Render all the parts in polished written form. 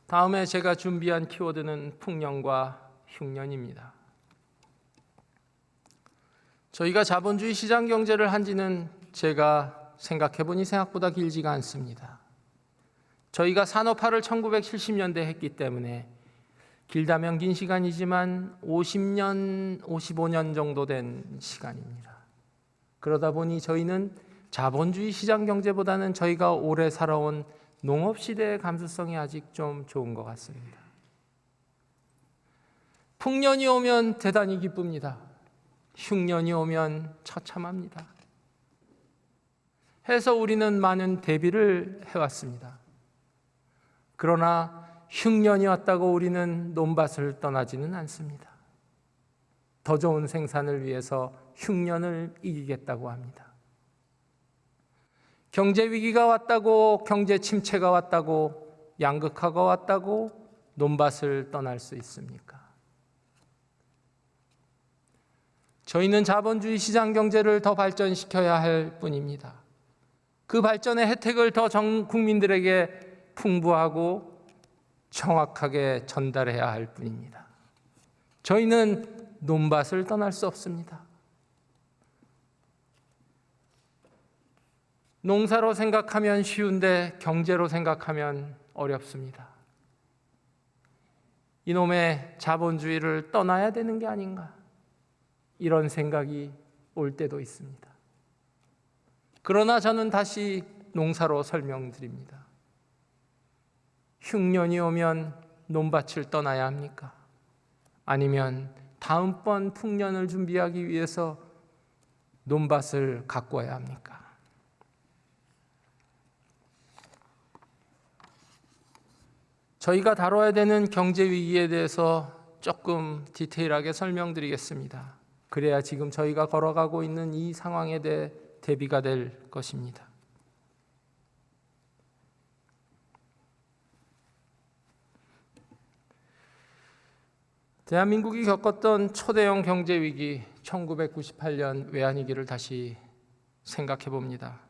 다음에 제가 준비한 키워드는 풍년과 흉년입니다. 저희가 자본주의 시장 경제를 한 지는 제가 생각해보니 생각보다 길지가 않습니다. 저희가 산업화를 1970년대에 했기 때문에 길다면 긴 시간이지만 50년, 55년 정도 된 시간입니다. 그러다 보니 저희는 자본주의 시장 경제보다는 저희가 오래 살아온 농업시대의 감수성이 아직 좀 좋은 것 같습니다. 풍년이 오면 대단히 기쁩니다. 흉년이 오면 처참합니다. 해서 우리는 많은 대비를 해왔습니다. 그러나 흉년이 왔다고 우리는 논밭을 떠나지는 않습니다. 더 좋은 생산을 위해서 흉년을 이기겠다고 합니다. 경제 위기가 왔다고, 경제 침체가 왔다고, 양극화가 왔다고 논밭을 떠날 수 있습니까? 저희는 자본주의 시장 경제를 더 발전시켜야 할 뿐입니다. 그 발전의 혜택을 더 전 국민들에게 풍부하고 정확하게 전달해야 할 뿐입니다. 저희는 논밭을 떠날 수 없습니다. 농사로 생각하면 쉬운데 경제로 생각하면 어렵습니다. 이놈의 자본주의를 떠나야 되는 게 아닌가, 이런 생각이 올 때도 있습니다. 그러나 저는 다시 농사로 설명드립니다. 흉년이 오면 논밭을 떠나야 합니까? 아니면 다음번 풍년을 준비하기 위해서 논밭을 가꿔야 합니까? 저희가 다뤄야 되는 경제 위기에 대해서 조금 디테일하게 설명드리겠습니다. 그래야 지금 저희가 걸어가고 있는 이 상황에 대해 대비가 될 것입니다. 대한민국이 겪었던 초대형 경제 위기 1998년 외환위기를 다시 생각해 봅니다.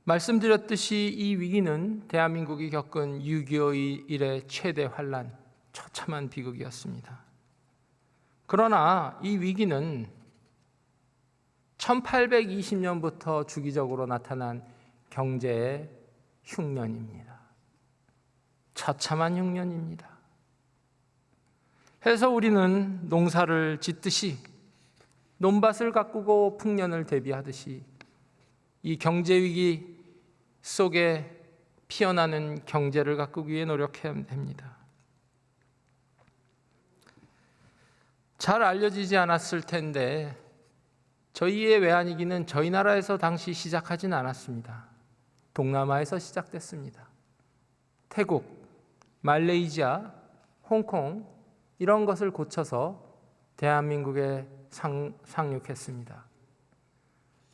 말씀드렸듯이 이 위기는 대한민국이 겪은 6.25 이래 최대 환란, 처참한 비극이었습니다. 그러나 이 위기는 1820년부터 주기적으로 나타난 경제의 흉년입니다. 처참한 흉년입니다. 해서 우리는 농사를 짓듯이, 논밭을 가꾸고 풍년을 대비하듯이 이 경제위기 속에 피어나는 경제를 가꾸기 위해 노력해야 합니다. 잘 알려지지 않았을 텐데 저희의 외환위기는 저희 나라에서 당시 시작하진 않았습니다. 동남아에서 시작됐습니다. 태국, 말레이시아, 홍콩 이런 것을 거쳐서 대한민국에 상륙했습니다.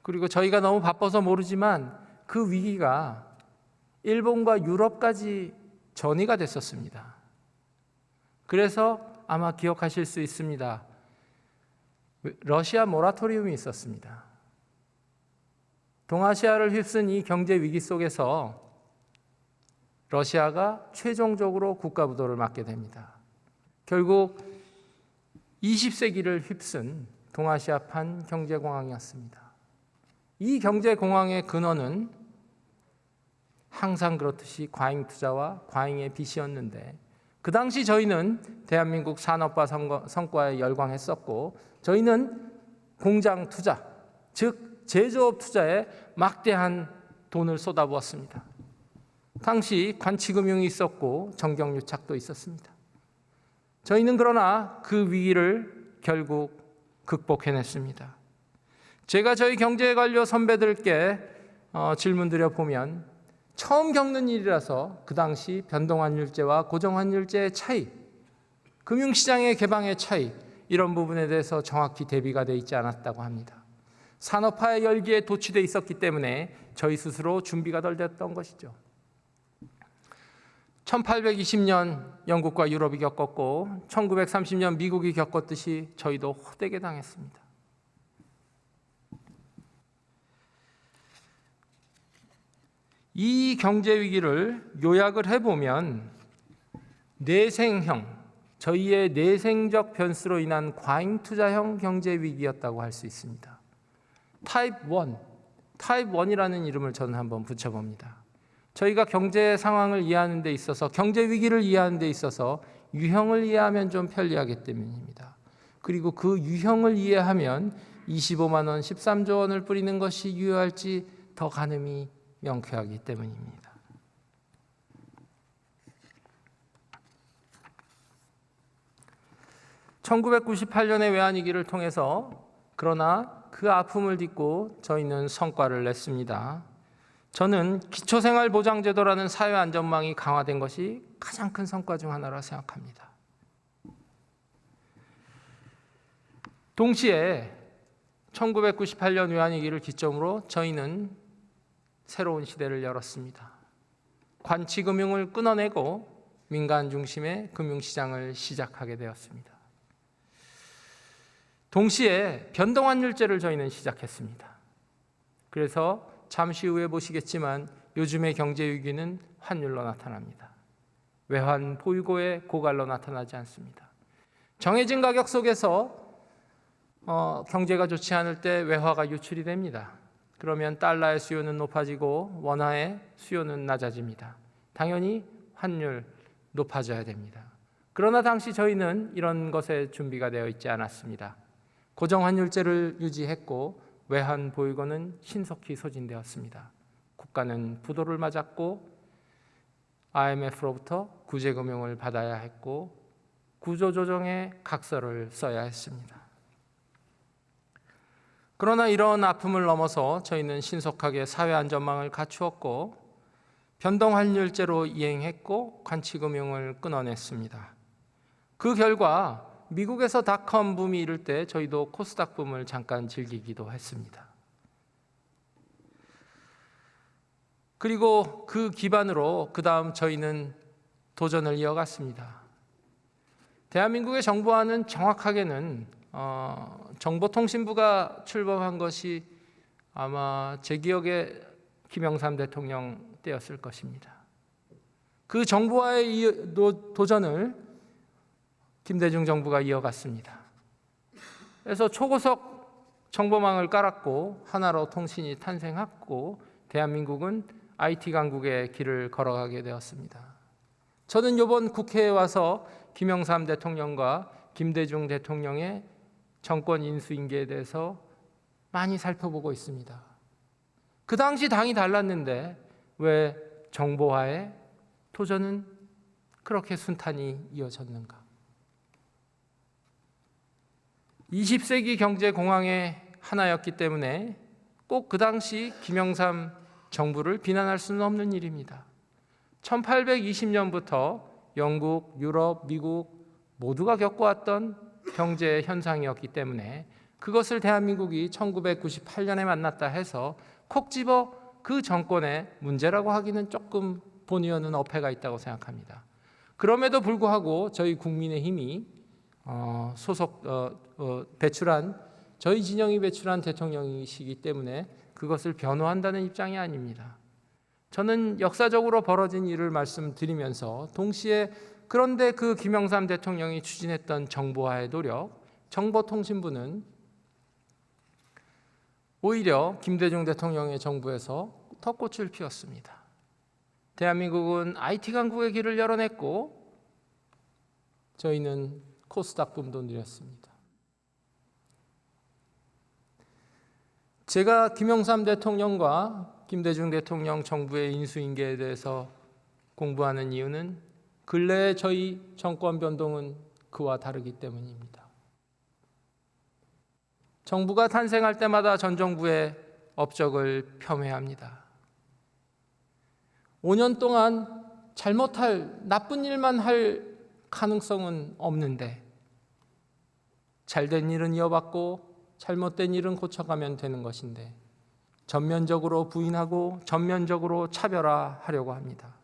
그리고 저희가 너무 바빠서 모르지만 그 위기가 일본과 유럽까지 전이가 됐었습니다. 그래서 아마 기억하실 수 있습니다. 러시아 모라토리움이 있었습니다. 동아시아를 휩쓴 이 경제 위기 속에서 러시아가 최종적으로 국가부도를 맞게 됩니다. 결국 20세기를 휩쓴 동아시아판 경제공황이었습니다. 이 경제공황의 근원은 항상 그렇듯이 과잉 투자와 과잉의 빚이었는데, 그 당시 저희는 대한민국 산업화 성과에 열광했었고, 저희는 공장 투자, 즉 제조업 투자에 막대한 돈을 쏟아부었습니다. 당시 관치금융이 있었고 정경유착도 있었습니다. 저희는 그러나 그 위기를 결국 극복해냈습니다. 제가 저희 경제관료 선배들께 질문드려 보면 처음 겪는 일이라서 그 당시 변동환율제와 고정환율제의 차이, 금융시장의 개방의 차이, 이런 부분에 대해서 정확히 대비가 되어 있지 않았다고 합니다. 산업화의 열기에 도취되어 있었기 때문에 저희 스스로 준비가 덜 됐던 것이죠. 1820년 영국과 유럽이 겪었고 1930년 미국이 겪었듯이 저희도 호되게 당했습니다. 이 경제 위기를 요약을 해보면 내생형, 저희의 내생적 변수로 인한 과잉 투자형 경제 위기였다고 할 수 있습니다. 타입 1이라는 이름을 저는 한번 붙여봅니다. 저희가 경제 상황을 이해하는 데 있어서, 경제 위기를 이해하는 데 있어서 유형을 이해하면 좀 편리하기 때문입니다. 그리고 그 유형을 이해하면 25만 원, 13조 원을 뿌리는 것이 유효할지 더 가늠이 명쾌하기 때문입니다. (1998년의) 외환위기를 통해서, 그러나 그 아픔을 딛고 저희는 성과를 냈습니다. 저는 기초생활보장제도라는 사회안전망이 강화된 것이 가장 큰 성과 중 하나라 생각합니다. 동시에 1998년 외환위기를 기점으로 저희는 새로운 시대를 열었습니다. 관치금융을 끊어내고 민간 중심의 금융시장을 시작하게 되었습니다. 동시에 변동환율제를 저희는 시작했습니다. 그래서 잠시 후에 보시겠지만 요즘의 경제 위기는 환율로 나타납니다. 외환 보유고의 고갈로 나타나지 않습니다. 정해진 가격 속에서 경제가 좋지 않을 때 외화가 유출이 됩니다. 그러면 달러의 수요는 높아지고 원화의 수요는 낮아집니다. 당연히 환율 높아져야 됩니다. 그러나 당시 저희는 이런 것에 준비가 되어 있지 않았습니다. 고정환율제를 유지했고 외환 보유고는 신속히 소진되었습니다. 국가는 부도를 맞았고 IMF로부터 구제금융을 받아야 했고 구조조정의 각서를 써야 했습니다. 그러나 이런 아픔을 넘어서 저희는 신속하게 사회안전망을 갖추었고 변동환율제로 이행했고 관치금융을 끊어냈습니다. 그 결과 미국에서 닷컴 붐이 이를 때 저희도 코스닥 붐을 잠깐 즐기기도 했습니다. 그리고 그 기반으로 그 다음 저희는 도전을 이어갔습니다. 대한민국의 정부와는 정확하게는 정보통신부가 출범한 것이 아마 제 기억에 김영삼 대통령 때였을 것입니다. 그 정부와의 도전을 김대중 정부가 이어갔습니다. 그래서 초고속 정보망을 깔았고 하나로 통신이 탄생했고 대한민국은 IT 강국의 길을 걸어가게 되었습니다. 저는 이번 국회에 와서 김영삼 대통령과 김대중 대통령의 정권 인수인계에 대해서 많이 살펴보고 있습니다. 그 당시 당이 달랐는데 왜 정보화의 도전은 그렇게 순탄히 이어졌는가? 20세기 경제공황의 하나였기 때문에 꼭 그 당시 김영삼 정부를 비난할 수는 없는 일입니다. 1820년부터 영국, 유럽, 미국 모두가 겪어왔던 경제 현상이었기 때문에 그것을 대한민국이 1998년에 만났다 해서 콕 집어 그 정권의 문제라고 하기는 조금 본의어는 어폐가 있다고 생각합니다. 그럼에도 불구하고 저희 국민의힘이 배출한 저희 진영이 배출한 대통령이시기 때문에 그것을 변호한다는 입장이 아닙니다. 저는 역사적으로 벌어진 일을 말씀드리면서 동시에 그런데 그 김영삼 대통령이 추진했던 정보화의 노력, 정보통신부는 오히려 김대중 대통령의 정부에서 더 꽃을 피웠습니다. 대한민국은 IT 강국의 길을 열어냈고 저희는 코스닥 붐도 누렸습니다. 제가 김영삼 대통령과 김대중 대통령 정부의 인수인계에 대해서 공부하는 이유는 근래의 저희 정권 변동은 그와 다르기 때문입니다. 정부가 탄생할 때마다 전 정부의 업적을 폄훼합니다. 5년 동안 잘못할 나쁜 일만 할 가능성은 없는데 잘된 일은 이어받고 잘못된 일은 고쳐가면 되는 것인데 전면적으로 부인하고 전면적으로 차별화하려고 합니다.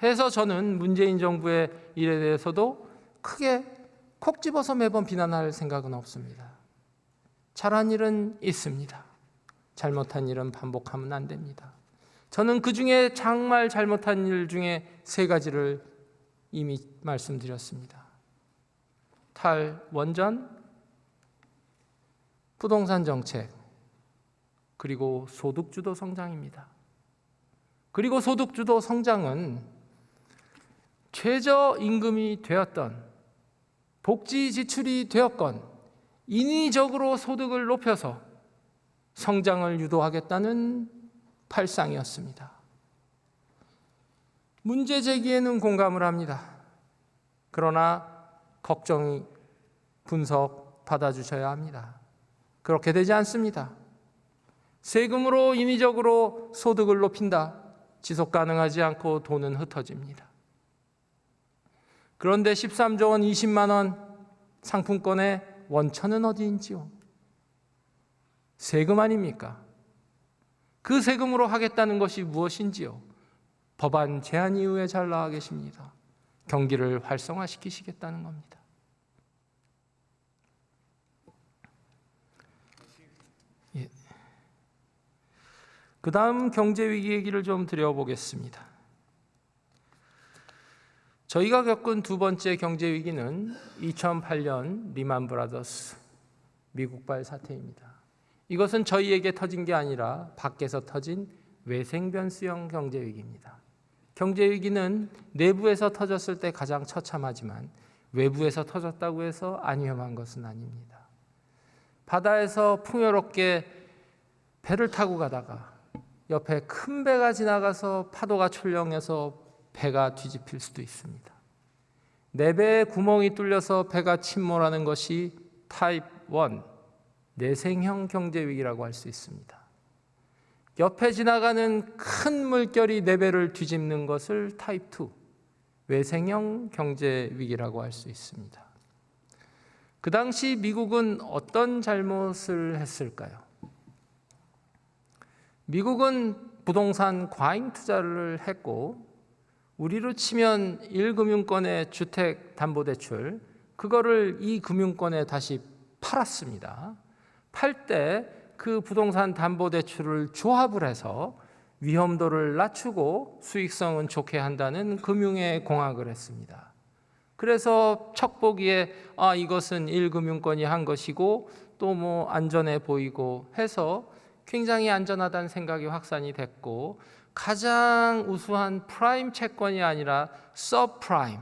해서 저는 문재인 정부의 일에 대해서도 크게 콕 집어서 매번 비난할 생각은 없습니다. 잘한 일은 있습니다. 잘못한 일은 반복하면 안 됩니다. 저는 그 중에 정말 잘못한 일 중에 세 가지를 이미 말씀드렸습니다. 탈원전, 부동산 정책, 그리고 소득주도 성장입니다. 그리고 소득주도 성장은 최저임금이 되었던, 복지 지출이 되었건 인위적으로 소득을 높여서 성장을 유도하겠다는 발상이었습니다. 문제 제기에는 공감을 합니다. 그러나 걱정이 분석 받아주셔야 합니다. 그렇게 되지 않습니다. 세금으로 인위적으로 소득을 높인다. 지속 가능하지 않고 돈은 흩어집니다. 그런데 13조 원 20만 원 상품권의 원천은 어디인지요? 세금 아닙니까? 그 세금으로 하겠다는 것이 무엇인지요? 법안 제안 이후에 잘 나와 계십니다. 경기를 활성화시키시겠다는 겁니다. 예. 그 다음 경제위기 얘기를 좀 드려보겠습니다. 저희가 겪은 두 번째 경제위기는 2008년 리만 브라더스 미국발 사태입니다. 이것은 저희에게 터진 게 아니라 밖에서 터진 외생변수형 경제위기입니다. 경제위기는 내부에서 터졌을 때 가장 처참하지만 외부에서 터졌다고 해서 안 위험한 것은 아닙니다. 바다에서 풍요롭게 배를 타고 가다가 옆에 큰 배가 지나가서 파도가 출렁해서 배가 뒤집힐 수도 있습니다. 내 배에 구멍이 뚫려서 배가 침몰하는 것이 타입 1, 내생형 경제위기라고 할 수 있습니다. 옆에 지나가는 큰 물결이 내 배를 뒤집는 것을 타입 2, 외생형 경제위기라고 할 수 있습니다. 그 당시 미국은 어떤 잘못을 했을까요? 미국은 부동산 과잉 투자를 했고 우리로 치면 1금융권의 주택담보대출, 그거를 2금융권에 다시 팔았습니다. 팔 때 그 부동산 담보대출을 조합을 해서 위험도를 낮추고 수익성은 좋게 한다는 금융에 공학을 했습니다. 그래서 척 보기에 이것은 1금융권이 한 것이고 또 뭐 안전해 보이고 해서 굉장히 안전하다는 생각이 확산이 됐고 가장 우수한 프라임 채권이 아니라 서브프라임,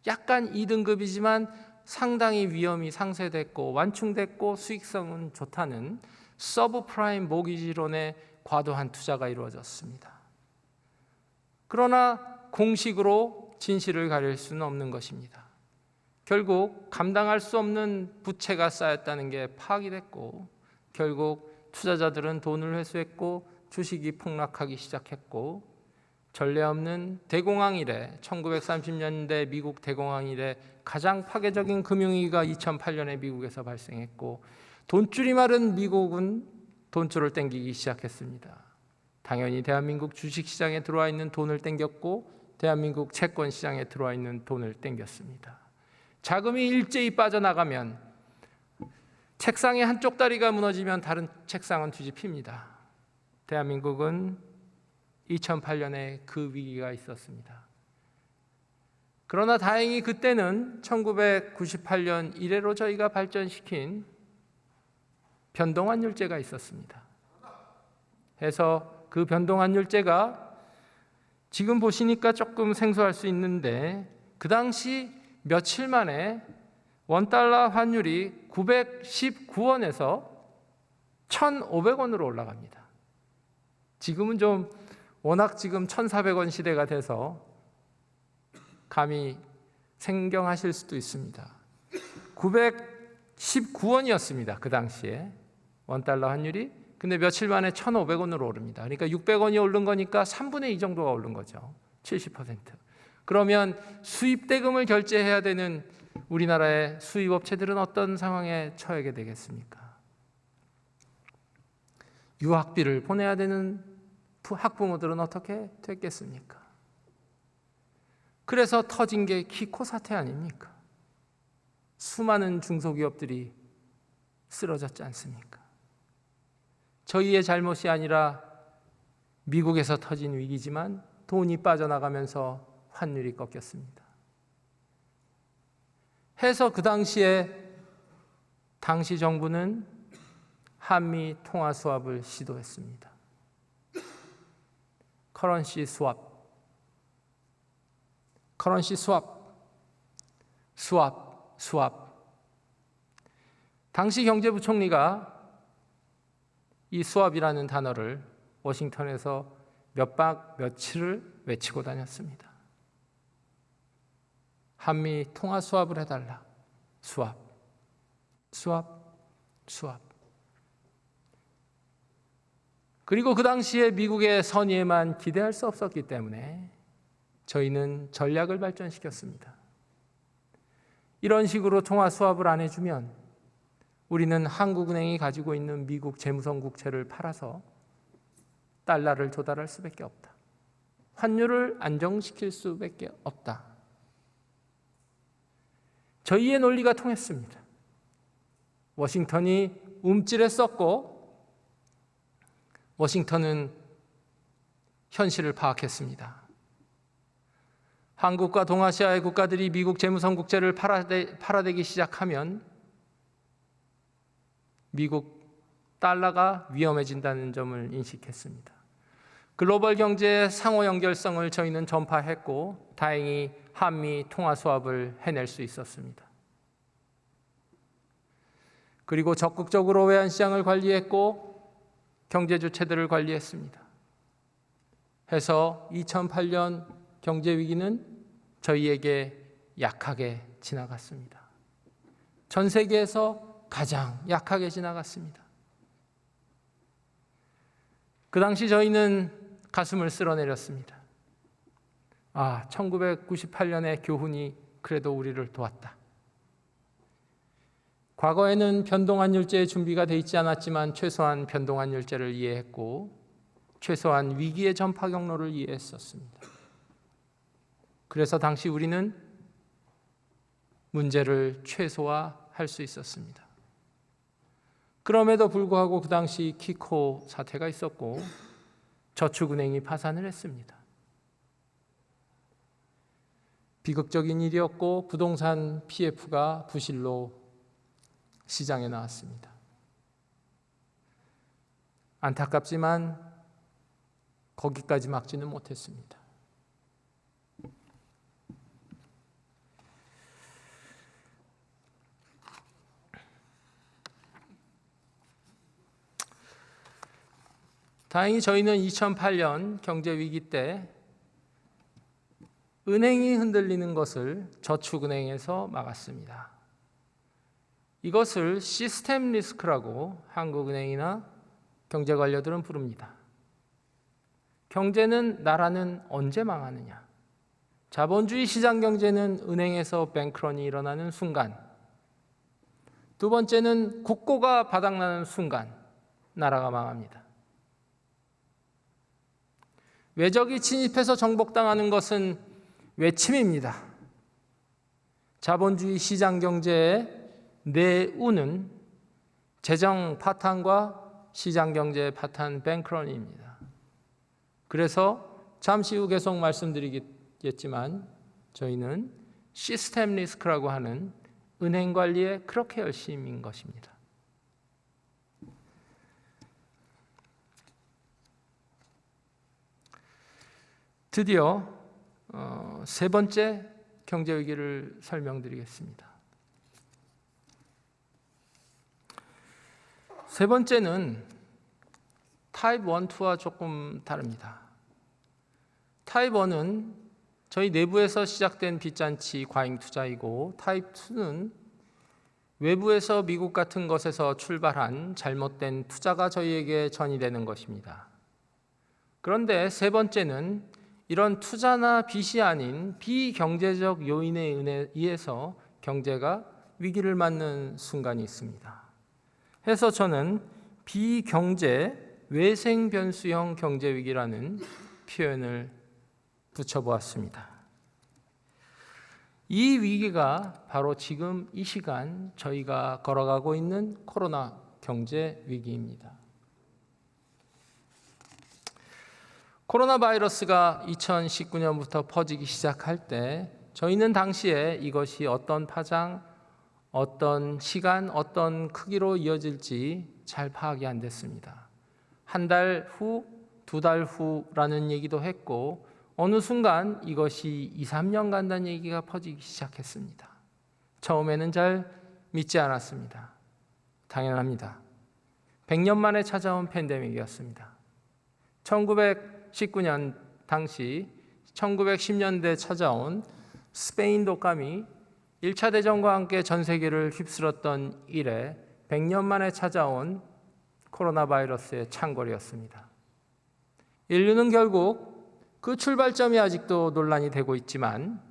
약간 2등급이지만 상당히 위험이 상쇄됐고 완충됐고 수익성은 좋다는 서브프라임 모기지론에 과도한 투자가 이루어졌습니다. 그러나 공식으로 진실을 가릴 수는 없는 것입니다. 결국 감당할 수 없는 부채가 쌓였다는 게 파악이 됐고 결국 투자자들은 돈을 회수했고 주식이 폭락하기 시작했고 전례 없는 대공황 이래 1930년대 미국 대공황 이래 가장 파괴적인 금융위기가 2008년에 미국에서 발생했고 돈줄이 마른 미국은 돈줄을 땡기기 시작했습니다. 당연히 대한민국 주식시장에 들어와 있는 돈을 땡겼고 대한민국 채권시장에 들어와 있는 돈을 땡겼습니다. 자금이 일제히 빠져나가면 책상의 한쪽 다리가 무너지면 다른 책상은 뒤집힙니다. 대한민국은 2008년에 그 위기가 있었습니다. 그러나 다행히 그때는 1998년 이래로 저희가 발전시킨 변동환율제가 있었습니다. 해서 그 변동환율제가 지금 보시니까 조금 생소할 수 있는데 그 당시 며칠 만에 원달러 환율이 919원에서 1,500원으로 올라갑니다. 지금은 좀 워낙 지금 1,400원 시대가 돼서 감히 생경하실 수도 있습니다. 919원이었습니다. 그 당시에 원달러 환율이. 근데 며칠 만에 1,500원으로 오릅니다. 그러니까 600원이 오른 거니까 3분의 2 정도가 오른 거죠. 70%. 그러면 수입 대금을 결제해야 되는 우리나라의 수입업체들은 어떤 상황에 처하게 되겠습니까? 유학비를 보내야 되는 학부모들은 어떻게 됐겠습니까? 그래서 터진 게 키코 사태 아닙니까? 수많은 중소기업들이 쓰러졌지 않습니까? 저희의 잘못이 아니라 미국에서 터진 위기지만 돈이 빠져나가면서 환율이 꺾였습니다. 해서 그 당시 정부는 한미 통화 수합을 시도했습니다. 커런시 수합. 당시 경제부총리가 이 수합이라는 단어를 워싱턴에서 몇 박 며칠을 외치고 다녔습니다. 한미 통화 수합을 해달라. 수합. 그리고 그 당시에 미국의 선의에만 기대할 수 없었기 때문에 저희는 전략을 발전시켰습니다. 이런 식으로 통화 수합을 안 해주면 우리는 한국은행이 가지고 있는 미국 재무성 국채를 팔아서 달러를 조달할 수밖에 없다. 환율을 안정시킬 수밖에 없다. 저희의 논리가 통했습니다. 워싱턴이 움찔했었고 워싱턴은 현실을 파악했습니다. 한국과 동아시아의 국가들이 미국 재무성 국채를 팔아대기 시작하면 미국 달러가 위험해진다는 점을 인식했습니다. 글로벌 경제의 상호 연결성을 저희는 전파했고 다행히 한미 통화 수합을 해낼 수 있었습니다. 그리고 적극적으로 외환시장을 관리했고 경제 주체들을 관리했습니다. 해서 2008년 경제 위기는 저희에게 약하게 지나갔습니다. 전 세계에서 가장 약하게 지나갔습니다. 그 당시 저희는 가슴을 쓸어내렸습니다. 1998년의 교훈이 그래도 우리를 도왔다. 과거에는 변동환율제의 준비가 되어 있지 않았지만 최소한 변동환율제를 이해했고 최소한 위기의 전파 경로를 이해했었습니다. 그래서 당시 우리는 문제를 최소화할 수 있었습니다. 그럼에도 불구하고 그 당시 키코 사태가 있었고 저축은행이 파산을 했습니다. 비극적인 일이었고 부동산 PF가 부실로 시장에 나왔습니다. 안타깝지만 거기까지 막지는 못했습니다. 다행히 저희는 2008년 경제 위기 때 은행이 흔들리는 것을 저축은행에서 막았습니다. 이것을 시스템 리스크라고 한국은행이나 경제관료들은 부릅니다. 경제는 나라는 언제 망하느냐? 자본주의 시장 경제는 은행에서 뱅크런이 일어나는 순간, 두 번째는 국고가 바닥나는 순간 나라가 망합니다. 외적이 침입해서 정복당하는 것은 외침입니다. 자본주의 시장 경제의 내우는 재정 파탄과 시장 경제의 파탄 뱅크런입니다. 그래서 잠시 후 계속 말씀드리겠지만 저희는 시스템 리스크라고 하는 은행 관리에 그렇게 열심인 것입니다. 드디어 세 번째 경제 위기를 설명드리겠습니다. 세 번째는 타입 1, 2와 조금 다릅니다. 타입 1은 저희 내부에서 시작된 빚잔치 과잉 투자이고 타입 2는 외부에서 미국 같은 것에서 출발한 잘못된 투자가 저희에게 전이되는 것입니다. 그런데 세 번째는 이런 투자나 빚이 아닌 비경제적 요인에 의해서 경제가 위기를 맞는 순간이 있습니다. 해서 저는 비경제 외생 변수형 경제 위기라는 표현을 붙여보았습니다. 이 위기가 바로 지금 이 시간 저희가 걸어가고 있는 코로나 경제 위기입니다. 코로나 바이러스가 2019년부터 퍼지기 시작할 때 저희는 당시에 이것이 어떤 파장, 어떤 시간, 어떤 크기로 이어질지 잘 파악이 안 됐습니다. 한 달 후, 두 달 후라는 얘기도 했고 어느 순간 이것이 2, 3년 간다는 얘기가 퍼지기 시작했습니다. 처음에는 잘 믿지 않았습니다. 당연합니다. 100년 만에 찾아온 팬데믹이었습니다. 1919년 당시 1910년대 찾아온 스페인 독감이 1차 대전과 함께 전 세계를 휩쓸었던 이래 100년 만에 찾아온 코로나 바이러스의 창궐이었습니다. 인류는 결국 그 출발점이 아직도 논란이 되고 있지만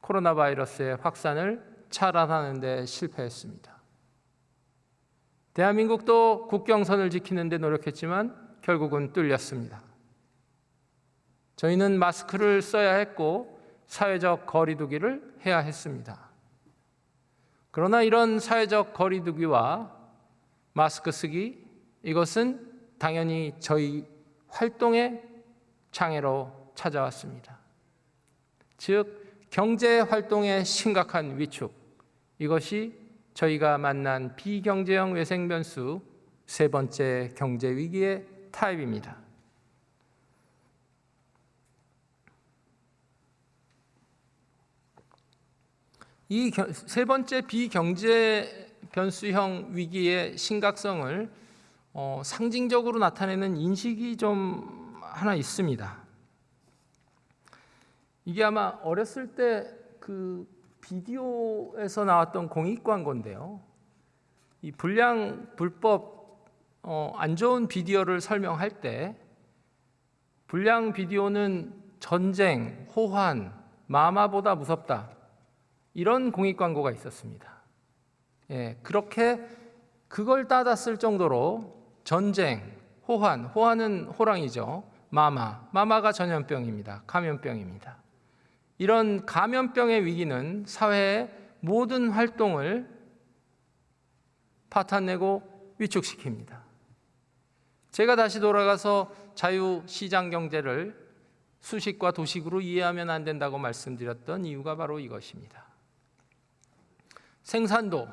코로나 바이러스의 확산을 차단하는 데 실패했습니다. 대한민국도 국경선을 지키는 데 노력했지만 결국은 뚫렸습니다. 저희는 마스크를 써야 했고 사회적 거리두기를 해야 했습니다. 그러나 이런 사회적 거리두기와 마스크 쓰기, 이것은 당연히 저희 활동의 장애로 찾아왔습니다. 즉, 경제 활동의 심각한 위축, 이것이 저희가 만난 비경제형 외생 변수 세 번째 경제 위기의 타입입니다. 이 세 번째 비경제 변수형 위기의 심각성을 상징적으로 나타내는 인식이 좀 하나 있습니다. 이게 아마 어렸을 때 그 비디오에서 나왔던 공익 광고인데요. 이 불법 안 좋은 비디오를 설명할 때 불량 비디오는 전쟁, 호환, 마마보다 무섭다. 이런 공익 광고가 있었습니다. 예, 그렇게 그걸 따다 쓸 정도로 전쟁, 호환은 호랑이죠. 마마가 전염병입니다. 감염병입니다. 이런 감염병의 위기는 사회의 모든 활동을 파탄내고 위축시킵니다. 제가 다시 돌아가서 자유시장 경제를 수식과 도식으로 이해하면 안 된다고 말씀드렸던 이유가 바로 이것입니다. 생산도,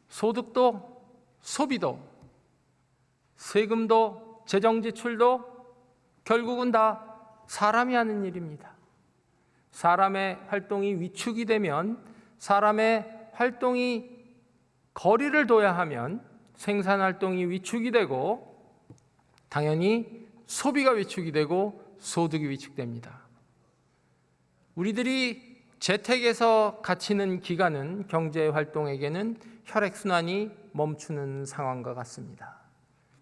소득도, 소비도, 세금도, 재정지출도 결국은 다 사람이 하는 일입니다. 사람의 활동이 위축이 되면, 사람의 활동이 거리를 둬야 하면 생산활동이 위축이 되고 당연히 소비가 위축이 되고 소득이 위축됩니다. 우리들이 재택에서 갇히는 기간은 경제활동에게는 혈액순환이 멈추는 상황과 같습니다.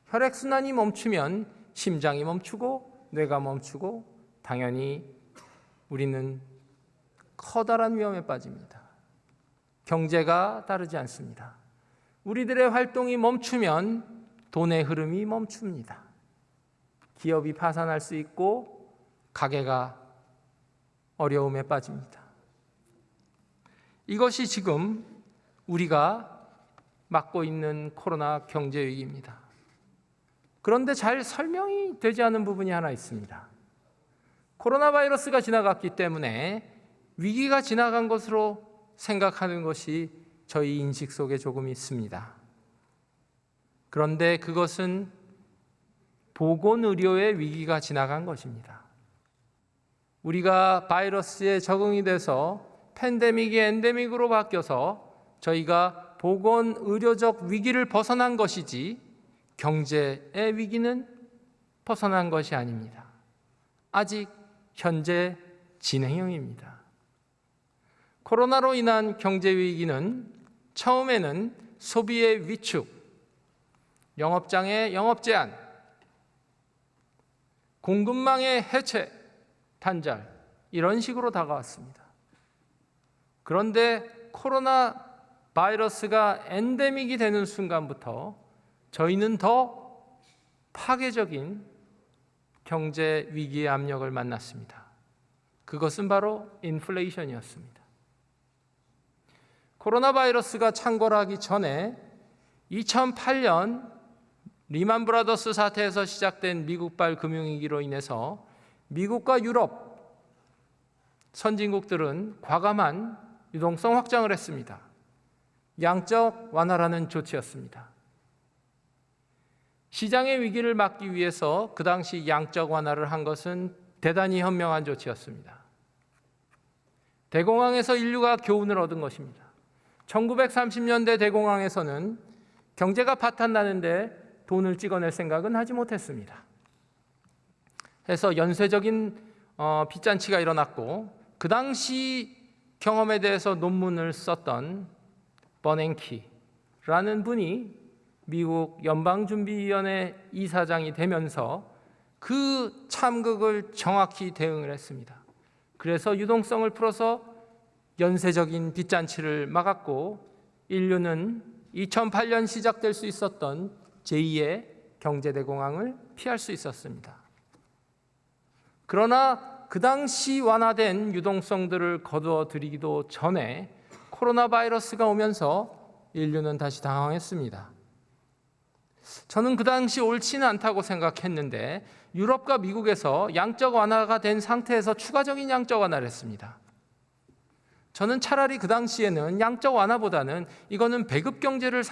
혈액순환이 멈추면 심장이 멈추고 뇌가 멈추고 당연히 우리는 커다란 위험에 빠집니다. 경제가 다르지 않습니다. 우리들의 활동이 멈추면 돈의 흐름이 멈춥니다. 기업이 파산할 수 있고 가게가 어려움에 빠집니다. 이것이 지금 우리가 맞고 있는 코로나 경제 위기입니다. 그런데 잘 설명이 되지 않은 부분이 하나 있습니다. 코로나 바이러스가 지나갔기 때문에 위기가 지나간 것으로 생각하는 것이 저희 인식 속에 조금 있습니다. 그런데 그것은 보건의료의 위기가 지나간 것입니다. 우리가 바이러스에 적응이 돼서 팬데믹이 엔데믹으로 바뀌어서 저희가 보건의료적 위기를 벗어난 것이지 경제의 위기는 벗어난 것이 아닙니다. 아직 현재 진행형입니다. 코로나로 인한 경제 위기는 처음에는 소비의 위축, 영업장의 영업 제한, 공급망의 해체, 단절 이런 식으로 다가왔습니다. 그런데 코로나 바이러스가 엔데믹이 되는 순간부터 저희는 더 파괴적인 경제 위기의 압력을 만났습니다. 그것은 바로 인플레이션이었습니다. 코로나 바이러스가 창궐하기 전에 2008년 리만 브라더스 사태에서 시작된 미국발 금융위기로 인해서 미국과 유럽 선진국들은 과감한 유동성 확장을 했습니다. 양적 완화라는 조치였습니다. 시장의 위기를 막기 위해서 그 당시 양적 완화를 한 것은 대단히 현명한 조치였습니다. 대공황에서 인류가 교훈을 얻은 것입니다. 1930년대 대공황에서는 경제가 파탄나는데 돈을 찍어낼 생각은 하지 못했습니다. 해서 연쇄적인 빚잔치가 일어났고 그 당시 경험에 대해서 논문을 썼던 버냉키라는 분이 미국 연방준비위원회 이사장이 되면서 그 참극을 정확히 대응을 했습니다. 그래서 유동성을 풀어서 연쇄적인 빚잔치를 막았고 인류는 2008년 시작될 수 있었던 제2의 경제대공황을 피할 수 있었습니다. 그러나 그 당시 완화된 유동성들을 거두어들이기도 전에 코로나 바이러스가 오면서 인류는 다시 당황했습니다. 저는 그 당시 옳지는 않다고 생각했는데 유럽과 미국에서 양적 완화가 된 상태에서 추가적인 양적 완화를 했습니다. 저는 차라리 그 당시에는 양적 완화보다는 이거는 배급 경제를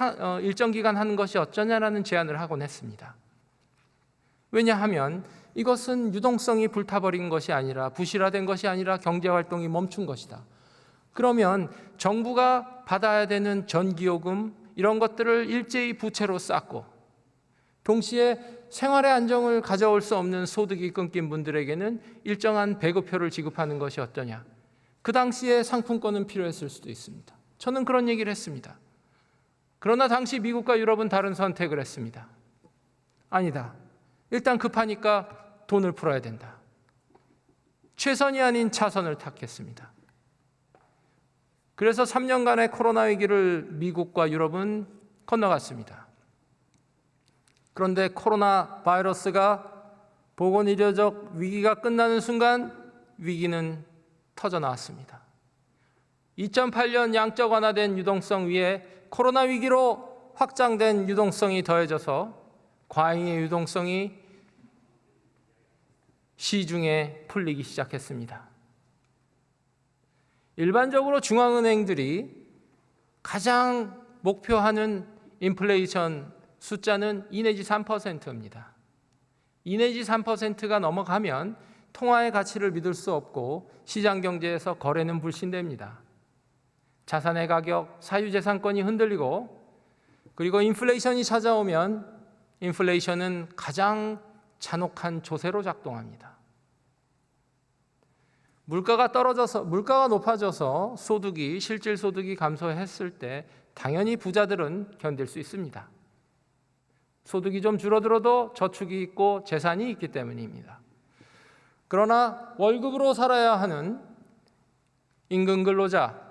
일정 기간 하는 것이 어쩌냐라는 제안을 하곤 했습니다. 왜냐하면 이것은 유동성이 불타버린 것이 아니라 부실화된 것이 아니라 경제활동이 멈춘 것이다. 그러면 정부가 받아야 되는 전기요금 이런 것들을 일제히 부채로 쌓고 동시에 생활의 안정을 가져올 수 없는 소득이 끊긴 분들에게는 일정한 배급표를 지급하는 것이 어떠냐. 그 당시에 상품권은 필요했을 수도 있습니다. 저는 그런 얘기를 했습니다. 그러나 당시 미국과 유럽은 다른 선택을 했습니다. 아니다. 일단 급하니까 돈을 풀어야 된다. 최선이 아닌 차선을 택했습니다. 그래서 3년간의 코로나 위기를 미국과 유럽은 건너갔습니다. 그런데 코로나 바이러스가 보건의료적 위기가 끝나는 순간 위기는 터져 나왔습니다. 2008년 양적 완화된 유동성 위에 코로나 위기로 확장된 유동성이 더해져서 과잉의 유동성이 시중에 풀리기 시작했습니다. 일반적으로 중앙은행들이 가장 목표하는 인플레이션 숫자는 2 내지 3%입니다. 2 내지 3%가 넘어가면 통화의 가치를 믿을 수 없고 시장 경제에서 거래는 불신됩니다. 자산의 가격, 사유재산권이 흔들리고 그리고 인플레이션이 찾아오면 인플레이션은 가장 잔혹한 조세로 작동합니다. 물가가 높아져서 실질 소득이 감소했을 때 당연히 부자들은 견딜 수 있습니다. 소득이 좀 줄어들어도 저축이 있고 재산이 있기 때문입니다. 그러나 월급으로 살아야 하는 임금 근로자,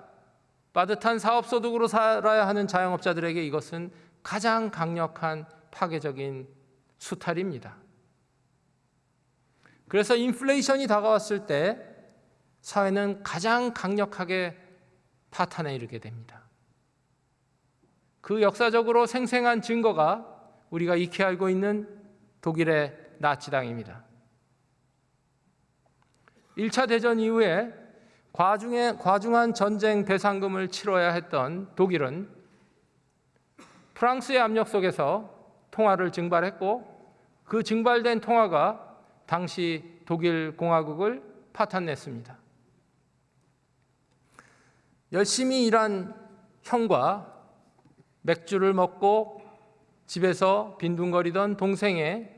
빠듯한 사업소득으로 살아야 하는 자영업자들에게 이것은 가장 강력한 파괴적인 수탈입니다. 그래서 인플레이션이 다가왔을 때 사회는 가장 강력하게 파탄에 이르게 됩니다. 그 역사적으로 생생한 증거가 우리가 익히 알고 있는 독일의 나치당입니다. 1차 대전 이후에 과중한 전쟁 배상금을 치러야 했던 독일은 프랑스의 압력 속에서 통화를 증발했고 그 증발된 통화가 당시 독일 공화국을 파탄냈습니다. 열심히 일한 형과 맥주를 먹고 집에서 빈둥거리던 동생의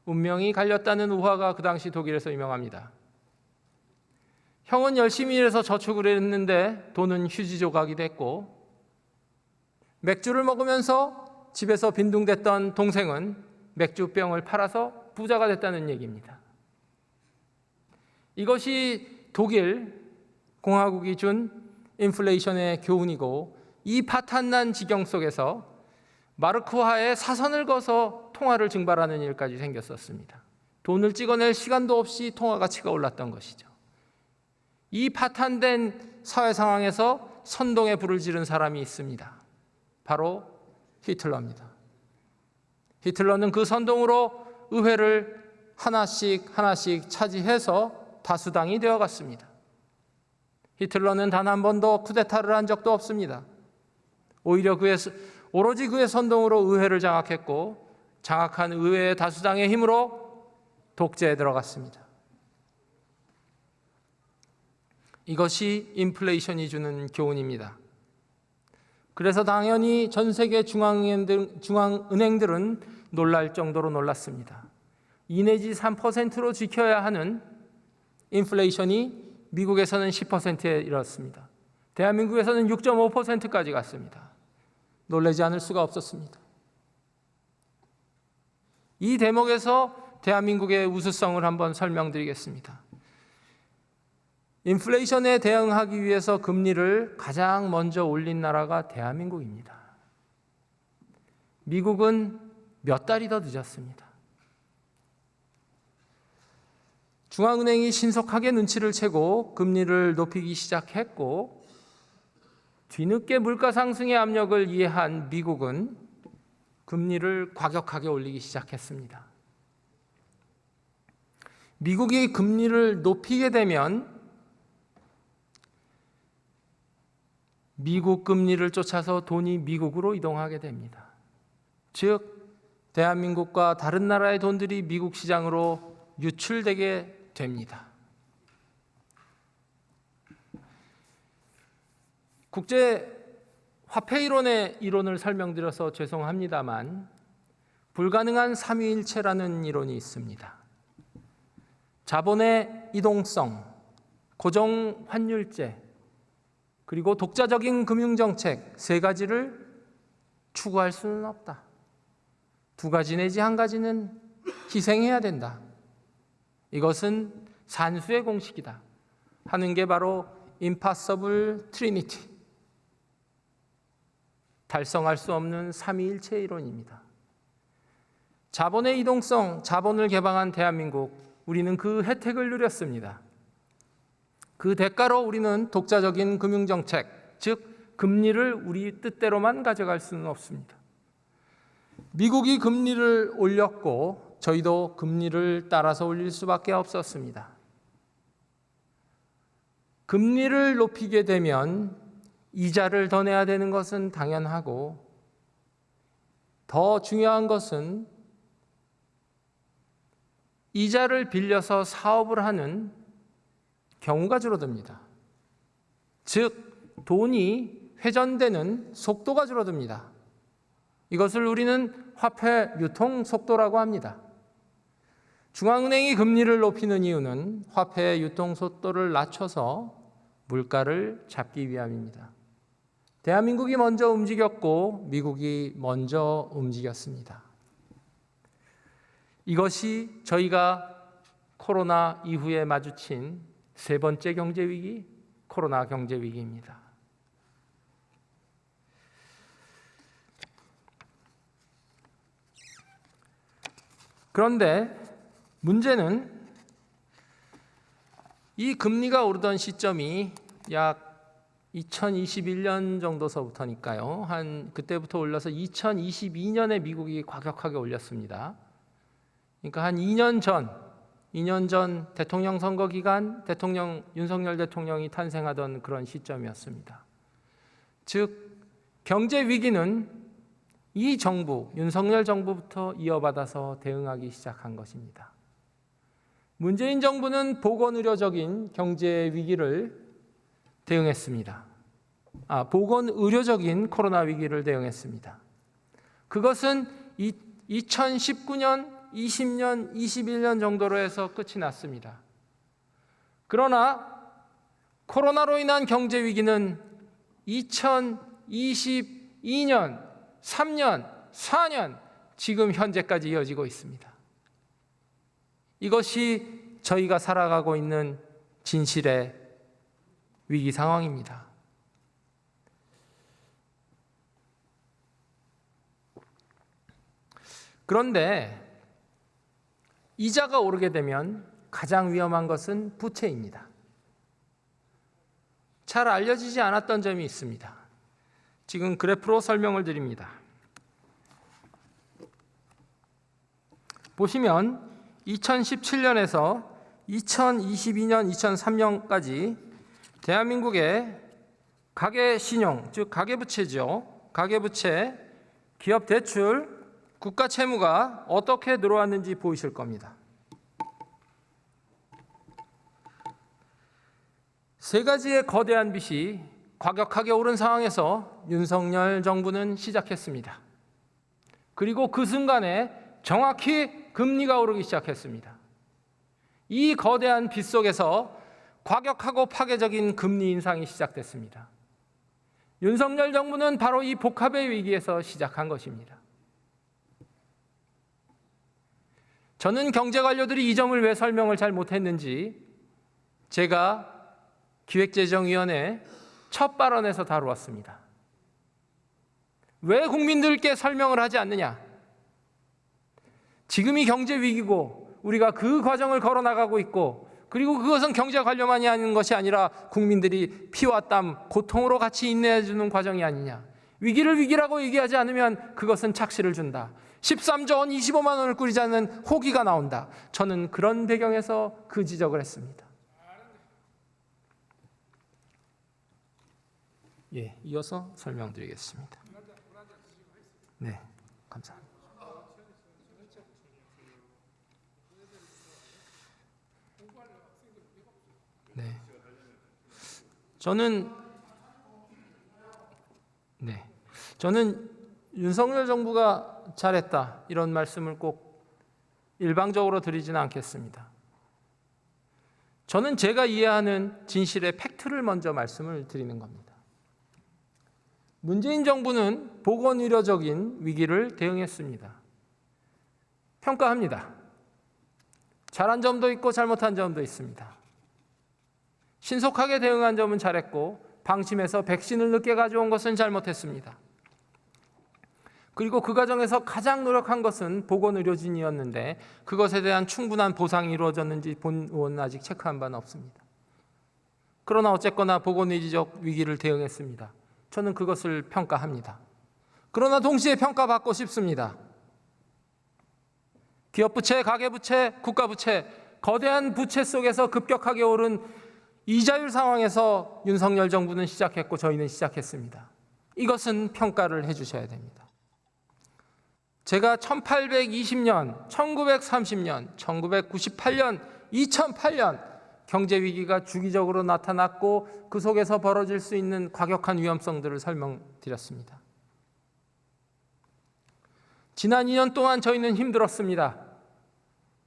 운명이 갈렸다는 우화가 그 당시 독일에서 유명합니다. 형은 열심히 일해서 저축을 했는데 돈은 휴지 조각이 됐고 맥주를 먹으면서 집에서 빈둥댔던 동생은 맥주병을 팔아서 부자가 됐다는 얘기입니다. 이것이 독일 공화국이 준 인플레이션의 교훈이고 이 파탄난 지경 속에서 마르크화의 사선을 거서 통화를 증발하는 일까지 생겼었습니다. 돈을 찍어낼 시간도 없이 통화 가치가 올랐던 것이죠. 이 파탄된 사회 상황에서 선동에 불을 지른 사람이 있습니다. 바로 히틀러입니다. 히틀러는 그 선동으로 의회를 하나씩 차지해서 다수당이 되어갔습니다. 히틀러는 단 한 번도 쿠데타를 한 적도 없습니다. 오로지 그의 선동으로 의회를 장악했고, 장악한 의회의 다수당의 힘으로 독재에 들어갔습니다. 이것이 인플레이션이 주는 교훈입니다. 그래서 당연히 전 세계 중앙은행들은 놀랄 정도로 놀랐습니다. 2 내지 3%로 지켜야 하는 인플레이션이 미국에서는 10%에 이르렀습니다. 대한민국에서는 6.5%까지 갔습니다. 놀라지 않을 수가 없었습니다. 이 대목에서 대한민국의 우수성을 한번 설명드리겠습니다. 인플레이션에 대응하기 위해서 금리를 가장 먼저 올린 나라가 대한민국입니다. 미국은 몇 달이 더 늦었습니다. 중앙은행이 신속하게 눈치를 채고 금리를 높이기 시작했고, 뒤늦게 물가 상승의 압력을 이해한 미국은 금리를 과격하게 올리기 시작했습니다. 미국이 금리를 높이게 되면 미국 금리를 쫓아서 돈이 미국으로 이동하게 됩니다. 즉, 대한민국과 다른 나라의 돈들이 미국 시장으로 유출되게 됩니다. 국제 화폐 이론의 이론을 설명드려서 죄송합니다만, 불가능한 삼위일체라는 이론이 있습니다. 자본의 이동성, 고정 환율제, 그리고 독자적인 금융정책 세 가지를 추구할 수는 없다. 두 가지 내지 한 가지는 희생해야 된다. 이것은 산수의 공식이다 하는 게 바로 Impossible Trinity, 달성할 수 없는 삼위일체 이론입니다. 자본의 이동성, 자본을 개방한 대한민국, 우리는 그 혜택을 누렸습니다. 그 대가로 우리는 독자적인 금융정책, 즉 금리를 우리 뜻대로만 가져갈 수는 없습니다. 미국이 금리를 올렸고 저희도 금리를 따라서 올릴 수밖에 없었습니다. 금리를 높이게 되면 이자를 더 내야 되는 것은 당연하고, 더 중요한 것은 이자를 빌려서 사업을 하는 경우가 줄어듭니다. 즉, 돈이 회전되는 속도가 줄어듭니다. 이것을 우리는 화폐 유통 속도라고 합니다. 중앙은행이 금리를 높이는 이유는 화폐의 유통 속도를 낮춰서 물가를 잡기 위함입니다. 대한민국이 먼저 움직였고 미국이 먼저 움직였습니다. 이것이 저희가 코로나 이후에 마주친 세 번째 경제위기, 코로나 경제위기입니다. 그런데 문제는 이 금리가 오르던 시점이 약 2021년 정도서부터니까요. 그때부터 올라서 2022년에 미국이 과격하게 올렸습니다. 그러니까 한 2년 전 대통령 선거 기간 윤석열 대통령이 탄생하던 그런 시점이었습니다. 즉, 경제 위기는 이 정부, 윤석열 정부부터 이어받아서 대응하기 시작한 것입니다. 문재인 정부는 보건의료적인 경제 위기를 대응했습니다. 보건의료적인 코로나 위기를 대응했습니다. 그것은 2019년, 20년, 21년 정도로 해서 끝이 났습니다. 그러나 코로나로 인한 경제 위기는 2022년, 3년, 4년, 지금 현재까지 이어지고 있습니다. 이것이 저희가 살아가고 있는 진실의 위기 상황입니다. 그런데 이자가 오르게 되면 가장 위험한 것은 부채입니다. 잘 알려지지 않았던 점이 있습니다. 지금 그래프로 설명을 드립니다. 보시면 2017년에서 2022년, 2003년까지 대한민국의 가계신용, 즉 가계부채죠. 가계부채, 기업대출, 국가채무가 어떻게 늘어왔는지 보이실 겁니다. 세 가지의 거대한 빚이 과격하게 오른 상황에서 윤석열 정부는 시작했습니다. 그리고 그 순간에 정확히 금리가 오르기 시작했습니다. 이 거대한 빚 속에서 과격하고 파괴적인 금리 인상이 시작됐습니다. 윤석열 정부는 바로 이 복합의 위기에서 시작한 것입니다. 저는 경제관료들이 이 점을 왜 설명을 잘 못했는지 제가 기획재정위원회 첫 발언에서 다루었습니다. 왜 국민들께 설명을 하지 않느냐? 지금이 경제 위기고 우리가 그 과정을 걸어나가고 있고, 그리고 그것은 경제 관료만이 하는 것이 아니라 국민들이 피와 땀, 고통으로 같이 인내해주는 과정이 아니냐. 위기를 위기라고 얘기하지 않으면 그것은 착시를 준다. 13조 원 25만 원을 꾸리자는 호기가 나온다. 저는 그런 배경에서 그 지적을 했습니다. 예, 이어서 설명드리겠습니다. 네, 감사합니다. 네, 저는 윤석열 정부가 잘했다 이런 말씀을 꼭 일방적으로 드리지는 않겠습니다. 저는 제가 이해하는 진실의 팩트를 먼저 말씀을 드리는 겁니다. 문재인 정부는 보건의료적인 위기를 대응했습니다. 평가합니다. 잘한 점도 있고 잘못한 점도 있습니다. 신속하게 대응한 점은 잘했고, 방심해서 백신을 늦게 가져온 것은 잘못했습니다. 그리고 그 과정에서 가장 노력한 것은 보건의료진이었는데 그것에 대한 충분한 보상이 이루어졌는지 본 의원은 아직 체크한 바는 없습니다. 그러나 어쨌거나 보건의료적 위기를 대응했습니다. 저는 그것을 평가합니다. 그러나 동시에 평가받고 싶습니다. 기업부채, 가계부채, 국가부채, 거대한 부채 속에서 급격하게 오른 이자율 상황에서 윤석열 정부는 시작했고 저희는 시작했습니다. 이것은 평가를 해주셔야 됩니다. 제가 1820년, 1930년, 1998년, 2008년 경제위기가 주기적으로 나타났고 그 속에서 벌어질 수 있는 과격한 위험성들을 설명드렸습니다. 지난 2년 동안 저희는 힘들었습니다.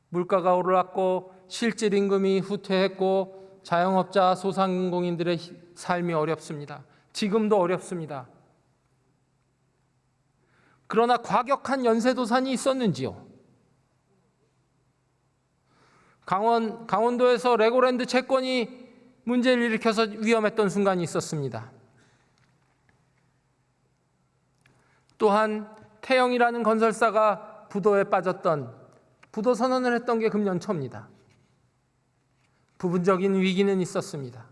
물가가 올랐고 실질 임금이 후퇴했고 자영업자, 소상공인들의 삶이 어렵습니다. 지금도 어렵습니다. 그러나 과격한 연쇄도산이 있었는지요? 강원도에서 레고랜드 채권이 문제를 일으켜서 위험했던 순간이 있었습니다. 또한 태영이라는 건설사가 부도에 빠졌던 부도 선언을 했던 게 금년 초입니다. 부분적인 위기는 있었습니다.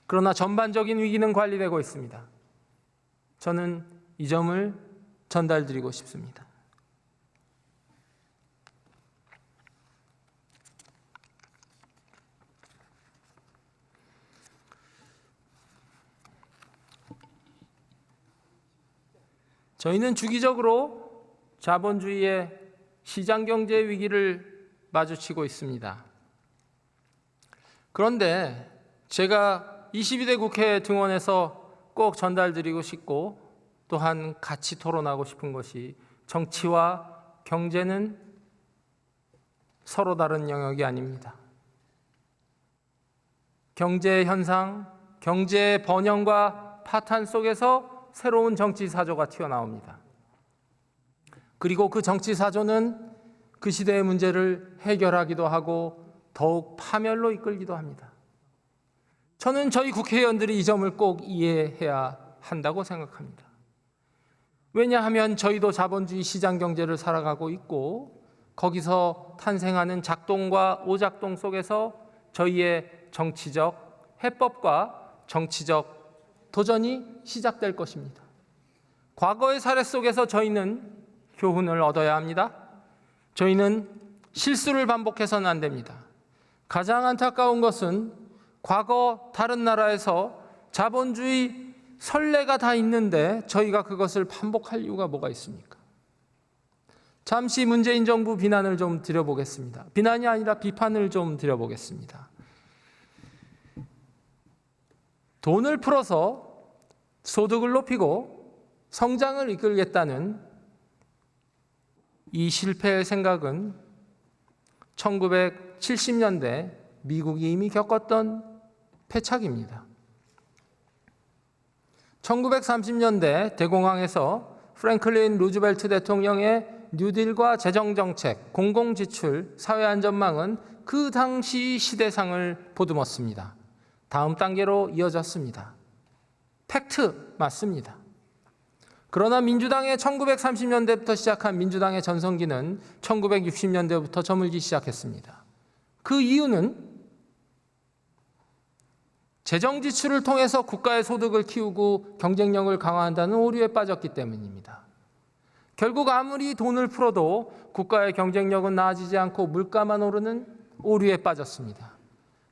그러나 전반적인 위기는 관리되고 있습니다. 저는 이 점을 전달드리고 싶습니다. 저희는 주기적으로 자본주의의 시장경제 위기를 마주치고 있습니다. 그런데 제가 22대 국회에 등원해서 꼭 전달드리고 싶고 또한 같이 토론하고 싶은 것이 정치와 경제는 서로 다른 영역이 아닙니다. 경제 현상, 경제의 번영과 파탄 속에서 새로운 정치 사조가 튀어나옵니다. 그리고 그 정치 사조는 그 시대의 문제를 해결하기도 하고 더욱 파멸로 이끌기도 합니다. 저는 저희 국회의원들이 이 점을 꼭 이해해야 한다고 생각합니다. 왜냐하면 저희도 자본주의 시장 경제를 살아가고 있고 거기서 탄생하는 작동과 오작동 속에서 저희의 정치적 해법과 정치적 도전이 시작될 것입니다. 과거의 사례 속에서 저희는 교훈을 얻어야 합니다. 저희는 실수를 반복해서는 안 됩니다. 가장 안타까운 것은 과거 다른 나라에서 자본주의 선례가 다 있는데 저희가 그것을 반복할 이유가 뭐가 있습니까? 잠시 문재인 정부 비난을 좀 드려보겠습니다. 비난이 아니라 비판을 좀 드려보겠습니다. 돈을 풀어서 소득을 높이고 성장을 이끌겠다는 이 실패의 생각은 1970년대 미국이 이미 겪었던 패착입니다. 1930년대 대공황에서 프랭클린 루즈벨트 대통령의 뉴딜과 재정정책, 공공지출, 사회안전망은 그 당시 시대상을 보듬었습니다. 다음 단계로 이어졌습니다. 팩트 맞습니다. 그러나 민주당의 1930년대부터 시작한 민주당의 전성기는 1960년대부터 저물기 시작했습니다. 그 이유는 재정 지출을 통해서 국가의 소득을 키우고 경쟁력을 강화한다는 오류에 빠졌기 때문입니다. 결국 아무리 돈을 풀어도 국가의 경쟁력은 나아지지 않고 물가만 오르는 오류에 빠졌습니다.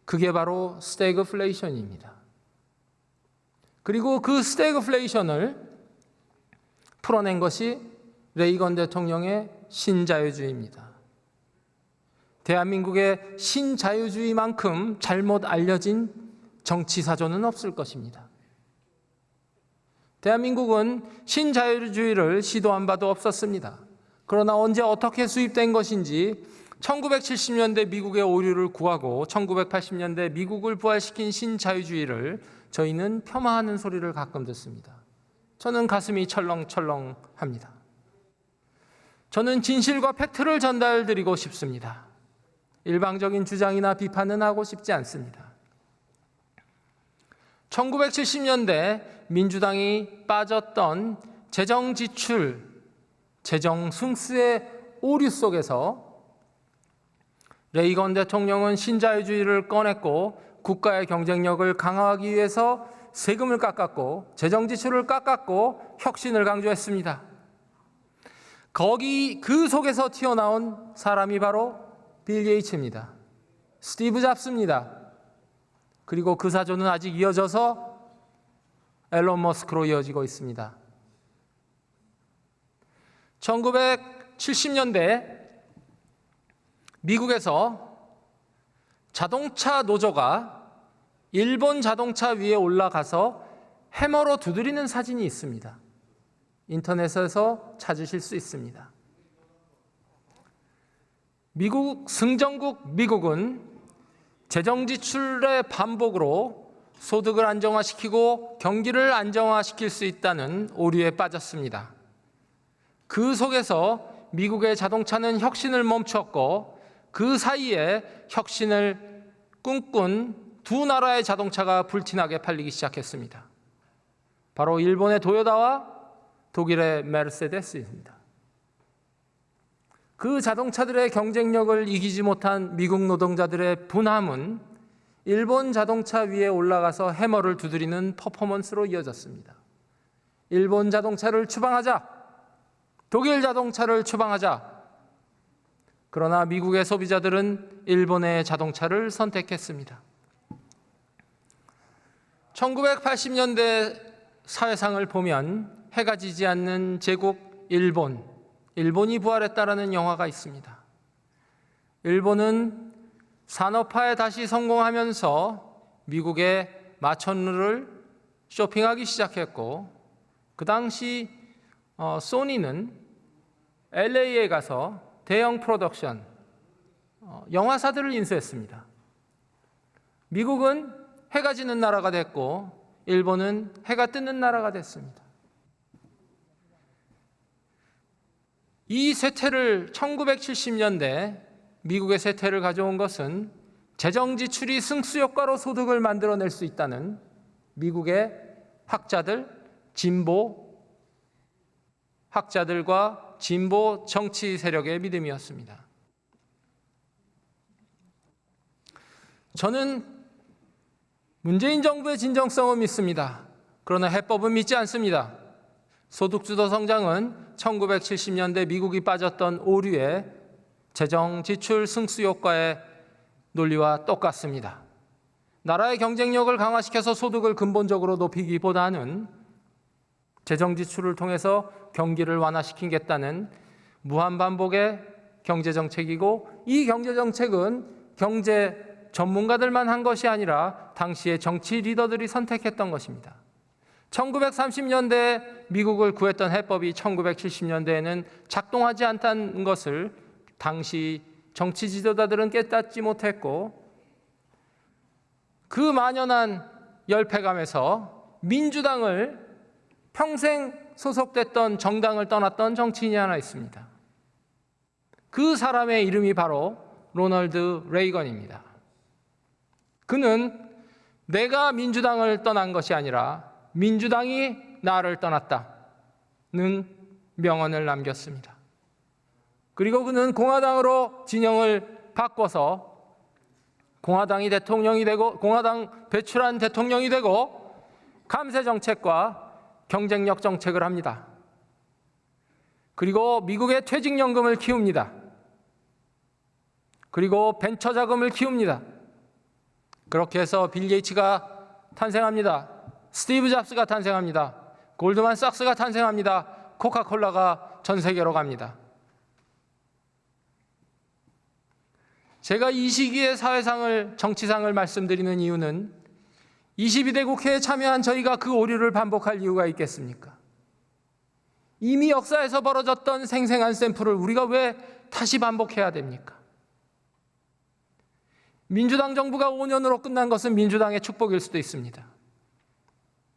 그게 바로 스태그플레이션입니다. 그리고 그 스태그플레이션을 풀어낸 것이 레이건 대통령의 신자유주의입니다. 대한민국의 신자유주의만큼 잘못 알려진 정치사조는 없을 것입니다. 대한민국은 신자유주의를 시도한 바도 없었습니다. 그러나 언제 어떻게 수입된 것인지 1970년대 미국의 오류를 구하고 1980년대 미국을 부활시킨 신자유주의를 저희는 폄하하는 소리를 가끔 듣습니다. 저는 가슴이 철렁철렁합니다. 저는 진실과 팩트를 전달드리고 싶습니다. 일방적인 주장이나 비판은 하고 싶지 않습니다. 1970년대 민주당이 빠졌던 재정 지출, 재정 승수의 오류 속에서 레이건 대통령은 신자유주의를 꺼냈고 국가의 경쟁력을 강화하기 위해서 세금을 깎았고 재정 지출을 깎았고 혁신을 강조했습니다. 그 속에서 튀어나온 사람이 바로 빌 게이츠입니다. 스티브 잡스입니다. 그리고 그 사조는 아직 이어져서 앨런 머스크로 이어지고 있습니다. 1970년대 미국에서 자동차 노조가 일본 자동차 위에 올라가서 해머로 두드리는 사진이 있습니다. 인터넷에서 찾으실 수 있습니다. 미국 승전국 미국은 재정 지출의 반복으로 소득을 안정화시키고 경기를 안정화시킬 수 있다는 오류에 빠졌습니다. 그 속에서 미국의 자동차는 혁신을 멈췄고 그 사이에 혁신을 꿈꾼 두 나라의 자동차가 불티나게 팔리기 시작했습니다. 바로 일본의 도요타와 독일의 메르세데스입니다. 그 자동차들의 경쟁력을 이기지 못한 미국 노동자들의 분함은 일본 자동차 위에 올라가서 해머를 두드리는 퍼포먼스로 이어졌습니다. 일본 자동차를 추방하자, 독일 자동차를 추방하자. 그러나 미국의 소비자들은 일본의 자동차를 선택했습니다. 1980년대 사회상을 보면 해가 지지 않는 제국 일본이 부활했다라는 영화가 있습니다. 일본은 산업화에 다시 성공하면서 미국의 마천루를 쇼핑하기 시작했고 그 당시 소니는 LA에 가서 대형 프로덕션 영화사들을 인수했습니다. 미국은 해가 지는 나라가 됐고 일본은 해가 뜨는 나라가 됐습니다. 이 쇠퇴를 1970년대 미국의 쇠퇴를 가져온 것은 재정 지출이 승수 효과로 소득을 만들어낼 수 있다는 미국의 학자들, 진보 학자들과 진보 정치 세력의 믿음이었습니다. 저는 문재인 정부의 진정성을 믿습니다. 그러나 해법은 믿지 않습니다. 소득주도 성장은 1970년대 미국이 빠졌던 오류의 재정 지출 승수 효과의 논리와 똑같습니다. 나라의 경쟁력을 강화시켜서 소득을 근본적으로 높이기보다는 재정 지출을 통해서 경기를 완화시키겠다는 무한반복의 경제정책이고, 이 경제정책은 경제 전문가들만 한 것이 아니라 당시의 정치 리더들이 선택했던 것입니다. 1930년대에 미국을 구했던 해법이 1970년대에는 작동하지 않다는 것을 당시 정치 지도자들은 깨닫지 못했고, 그 만연한 열패감에서 민주당을 평생 소속됐던 정당을 떠났던 정치인이 하나 있습니다. 그 사람의 이름이 바로 로널드 레이건입니다. 그는 내가 민주당을 떠난 것이 아니라 민주당이 나를 떠났다는 명언을 남겼습니다. 그리고 그는 공화당으로 진영을 바꿔서 공화당이 대통령이 되고, 공화당 배출한 대통령이 되고 감세 정책과 경쟁력 정책을 합니다. 그리고 미국의 퇴직연금을 키웁니다. 그리고 벤처 자금을 키웁니다. 그렇게 해서 빌 게이츠가 탄생합니다. 스티브 잡스가 탄생합니다. 골드만삭스가 탄생합니다. 코카콜라가 전 세계로 갑니다. 제가 이 시기의 사회상을, 정치상을 말씀드리는 이유는 22대 국회에 참여한 저희가 그 오류를 반복할 이유가 있겠습니까? 이미 역사에서 벌어졌던 생생한 샘플을 우리가 왜 다시 반복해야 됩니까? 민주당 정부가 5년으로 끝난 것은 민주당의 축복일 수도 있습니다.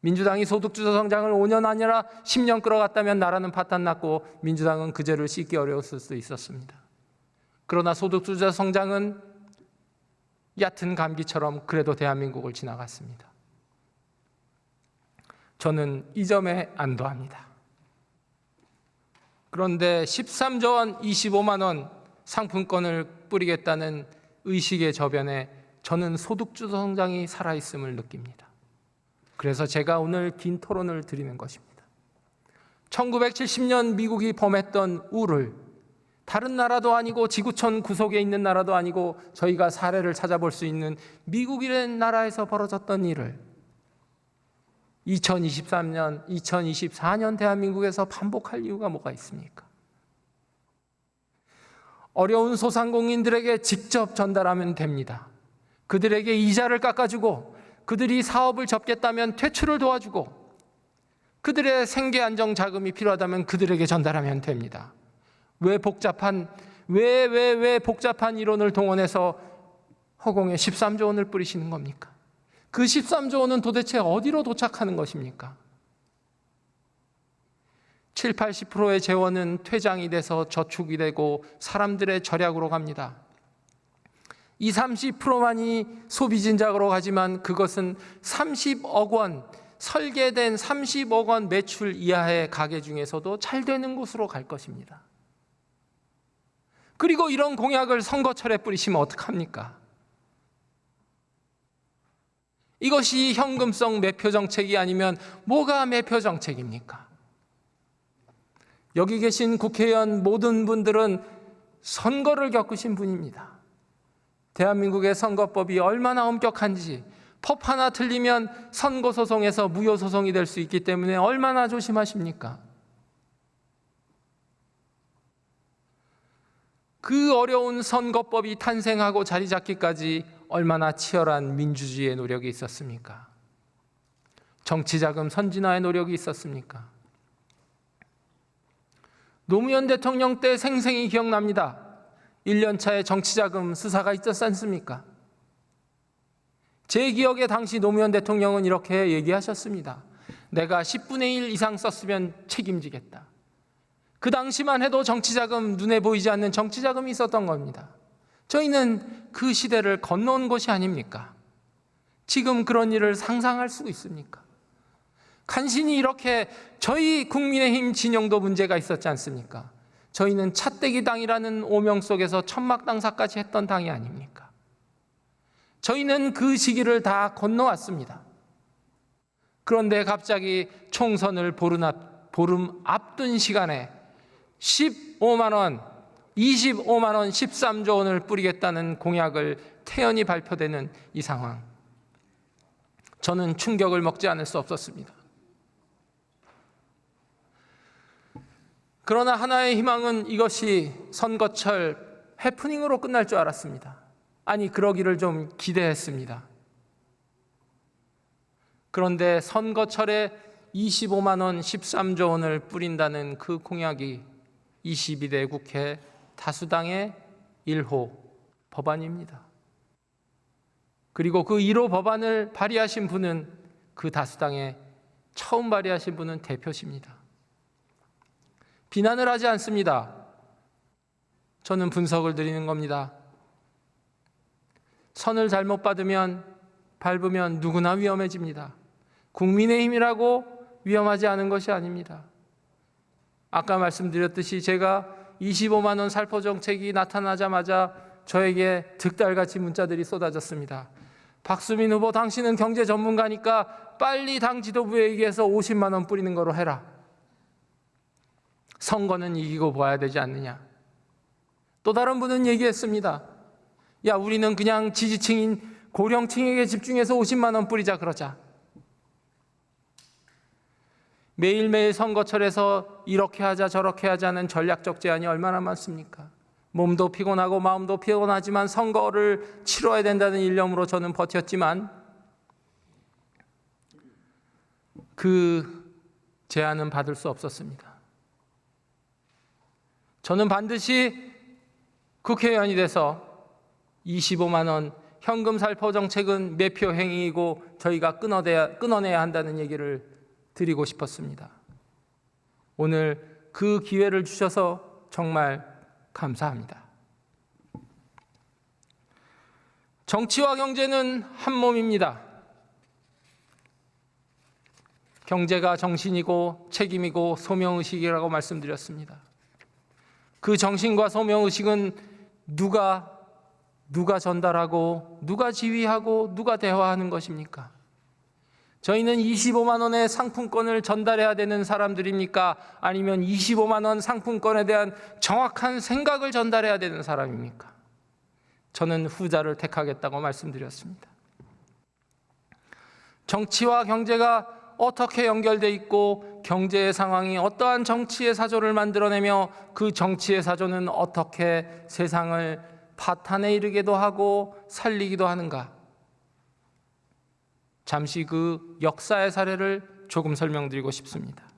민주당이 소득주도 성장을 5년 아니라 10년 끌어갔다면 나라는 파탄났고 민주당은 그 죄를 씻기 어려웠을 수도 있었습니다. 그러나 소득주도 성장은 얕은 감기처럼 그래도 대한민국을 지나갔습니다. 저는 이 점에 안도합니다. 그런데 13조 원, 25만 원 상품권을 뿌리겠다는 의식의 저변에 저는 소득주도 성장이 살아있음을 느낍니다. 그래서 제가 오늘 긴 토론을 드리는 것입니다. 1970년 미국이 범했던 우를 다른 나라도 아니고 지구촌 구석에 있는 나라도 아니고 저희가 사례를 찾아볼 수 있는 미국이라는 나라에서 벌어졌던 일을 2023년, 2024년 대한민국에서 반복할 이유가 뭐가 있습니까? 어려운 소상공인들에게 직접 전달하면 됩니다. 그들에게 이자를 깎아주고 그들이 사업을 접겠다면 퇴출을 도와주고 그들의 생계 안정 자금이 필요하다면 그들에게 전달하면 됩니다. 왜 복잡한 이론을 동원해서 허공에 13조 원을 뿌리시는 겁니까? 그 13조 원은 도대체 어디로 도착하는 것입니까? 7, 80%의 재원은 퇴장이 돼서 저축이 되고 사람들의 절약으로 갑니다. 20, 30%만이 소비 진작으로 가지만 그것은 30억 원, 설계된 30억 원 매출 이하의 가게 중에서도 잘 되는 곳으로 갈 것입니다. 그리고 이런 공약을 선거철에 뿌리시면 어떡합니까? 이것이 현금성 매표 정책이 아니면 뭐가 매표 정책입니까? 여기 계신 국회의원 모든 분들은 선거를 겪으신 분입니다. 대한민국의 선거법이 얼마나 엄격한지, 법 하나 틀리면 선고소송에서 무효소송이 될 수 있기 때문에 얼마나 조심하십니까? 그 어려운 선거법이 탄생하고 자리 잡기까지 얼마나 치열한 민주주의의 노력이 있었습니까? 정치자금 선진화의 노력이 있었습니까? 노무현 대통령 때 생생히 기억납니다. 1년차에 정치자금 수사가 있었지 않습니까? 제 기억에 당시 노무현 대통령은 이렇게 얘기하셨습니다. 내가 10분의 1 이상 썼으면 책임지겠다. 그 당시만 해도 정치자금, 눈에 보이지 않는 정치자금이 있었던 겁니다. 저희는 그 시대를 건너온 것이 아닙니까? 지금 그런 일을 상상할 수 있습니까? 간신히 이렇게 저희 국민의힘 진영도 문제가 있었지 않습니까? 저희는 차떼기 당이라는 오명 속에서 천막당사까지 했던 당이 아닙니까? 저희는 그 시기를 다 건너왔습니다. 그런데 갑자기 총선을 보름 앞둔 시간에 15만 원, 25만 원, 13조 원을 뿌리겠다는 공약을 태연히 발표되는 이 상황. 저는 충격을 먹지 않을 수 없었습니다. 그러나 하나의 희망은 이것이 선거철 해프닝으로 끝날 줄 알았습니다. 아니, 그러기를 좀 기대했습니다. 그런데 선거철에 25만 원, 13조 원을 뿌린다는 그 공약이 22대 국회 다수당의 1호 법안입니다. 그리고 그 1호 법안을 발의하신 분은, 그 다수당에 처음 발의하신 분은 대표십니다. 비난을 하지 않습니다. 저는 분석을 드리는 겁니다. 선을 잘못 밟으면 누구나 위험해집니다. 국민의힘이라고 위험하지 않은 것이 아닙니다. 아까 말씀드렸듯이 제가 25만 원 살포 정책이 나타나자마자 저에게 득달같이 문자들이 쏟아졌습니다. 박수민 후보, 당신은 경제 전문가니까 빨리 당 지도부에 얘기해서 50만 원 뿌리는 거로 해라. 선거는 이기고 봐야 되지 않느냐. 또 다른 분은 얘기했습니다. 야, 우리는 그냥 지지층인 고령층에게 집중해서 50만 원 뿌리자 그러자. 매일매일 선거철에서 이렇게 하자 저렇게 하자는 전략적 제안이 얼마나 많습니까? 몸도 피곤하고 마음도 피곤하지만 선거를 치러야 된다는 일념으로 저는 버텼지만 그 제안은 받을 수 없었습니다. 저는 반드시 국회의원이 돼서 25만 원 현금 살포 정책은 매표 행위이고 저희가 끊어내야 한다는 얘기를 드리고 싶었습니다. 오늘 그 기회를 주셔서 정말 감사합니다. 정치와 경제는 한 몸입니다. 경제가 정신이고 책임이고 소명의식이라고 말씀드렸습니다. 그 정신과 소명의식은 누가 전달하고 누가 지휘하고 누가 대화하는 것입니까? 저희는 25만 원의 상품권을 전달해야 되는 사람들입니까? 아니면 25만 원 상품권에 대한 정확한 생각을 전달해야 되는 사람입니까? 저는 후자를 택하겠다고 말씀드렸습니다. 정치와 경제가 어떻게 연결돼 있고 경제의 상황이 어떠한 정치의 사조를 만들어내며 그 정치의 사조는 어떻게 세상을 파탄에 이르게도 하고 살리기도 하는가? 잠시 그 역사의 사례를 조금 설명드리고 싶습니다.